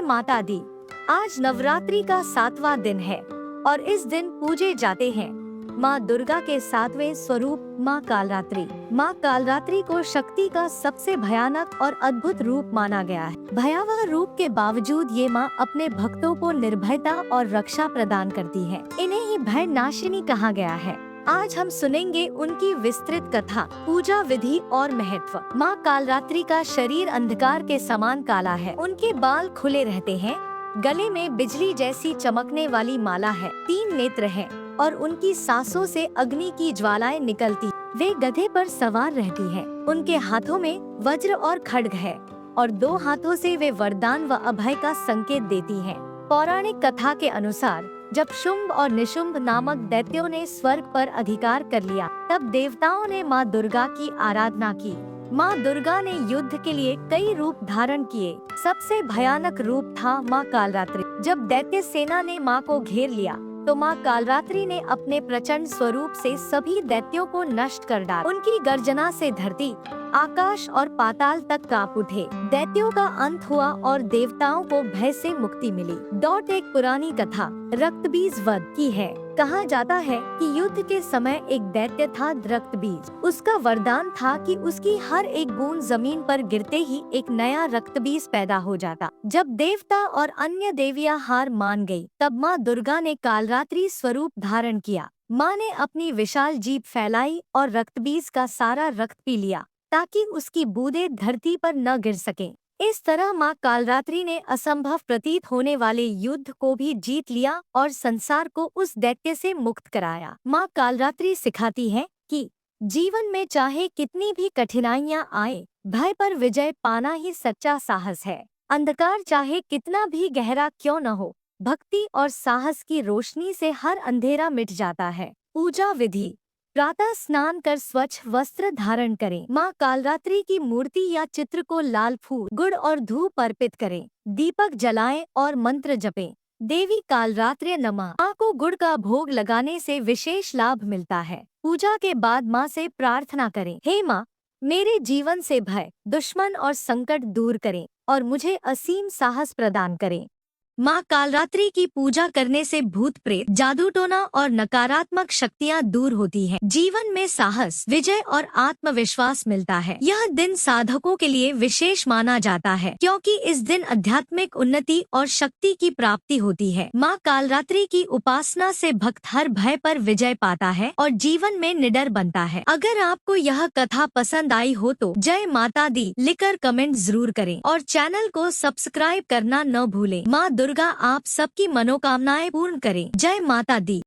माता दी। आज नवरात्रि का 7वां दिन है और इस दिन पूजे जाते हैं माँ दुर्गा के 7वें स्वरूप माँ कालरात्रि। माँ कालरात्रि को शक्ति का सबसे भयानक और अद्भुत रूप माना गया है। भयावह रूप के बावजूद ये माँ अपने भक्तों को निर्भयता और रक्षा प्रदान करती है। इन्हें ही भय नाशिनी कहा गया है। आज हम सुनेंगे उनकी विस्तृत कथा, पूजा विधि और महत्व। माँ कालरात्रि का शरीर अंधकार के समान काला है। उनके बाल खुले रहते हैं, गले में बिजली जैसी चमकने वाली माला है, 3 नेत्र हैं और उनकी सांसों से अग्नि की ज्वालाएं निकलती। वे गधे पर सवार रहती हैं। उनके हाथों में वज्र और खड्ग है और 2 हाथों से वे वरदान व अभय का संकेत देती हैं। पौराणिक कथा के अनुसार जब शुंभ और निशुंभ नामक दैत्यों ने स्वर्ग पर अधिकार कर लिया, तब देवताओं ने माँ दुर्गा की आराधना की। माँ दुर्गा ने युद्ध के लिए कई रूप धारण किए। सबसे भयानक रूप था माँ कालरात्रि। जब दैत्य सेना ने माँ को घेर लिया तो माँ कालरात्रि ने अपने प्रचंड स्वरूप से सभी दैत्यों को नष्ट कर डाला। उनकी गर्जना से धरती, आकाश और पाताल तक कांप उठे। दैत्यों का अंत हुआ और देवताओं को भय से मुक्ति मिली। एक पुरानी कथा रक्तबीज वध की है। कहा जाता है कि युद्ध के समय एक दैत्य था रक्तबीज। उसका वरदान था कि उसकी हर एक बूंद जमीन पर गिरते ही एक नया रक्तबीज पैदा हो जाता। जब देवता और अन्य देवियां हार मान गई, तब माँ दुर्गा ने कालरात्रि स्वरूप धारण किया। माँ ने अपनी विशाल जीभ फैलाई और रक्तबीज का सारा रक्त पी लिया ताकि उसकी बूंदें धरती पर न गिर सकें। इस तरह माँ कालरात्रि ने असंभव प्रतीत होने वाले युद्ध को भी जीत लिया और संसार को उस दैत्य से मुक्त कराया। माँ कालरात्रि सिखाती है कि जीवन में चाहे कितनी भी कठिनाइयाँ आए, भय पर विजय पाना ही सच्चा साहस है। अंधकार चाहे कितना भी गहरा क्यों न हो, भक्ति और साहस की रोशनी से हर अंधेरा मिट जाता है। पूजा विधि। प्रातः स्नान कर स्वच्छ वस्त्र धारण करें। माँ कालरात्रि की मूर्ति या चित्र को लाल फूल, गुड़ और धूप अर्पित करें। दीपक जलाएं और मंत्र जपें। देवी कालरात्रि नमः। माँ को गुड़ का भोग लगाने से विशेष लाभ मिलता है। पूजा के बाद माँ से प्रार्थना करें, हे माँ, मेरे जीवन से भय, दुश्मन और संकट दूर करें और मुझे असीम साहस प्रदान करें। माँ कालरात्रि की पूजा करने से भूत प्रेत, जादू टोना और नकारात्मक शक्तियाँ दूर होती हैं। जीवन में साहस, विजय और आत्मविश्वास मिलता है। यह दिन साधकों के लिए विशेष माना जाता है क्योंकि इस दिन आध्यात्मिक उन्नति और शक्ति की प्राप्ति होती है। माँ कालरात्रि की उपासना से भक्त हर भय पर विजय पाता है और जीवन में निडर बनता है। अगर आपको यह कथा पसंद आई हो तो जय माता दी लिखकर कमेंट जरूर करें और चैनल को सब्सक्राइब करना न भूलें। माँ दुर्गा आप सबकी मनोकामनाएं पूर्ण करें। जय माता दी।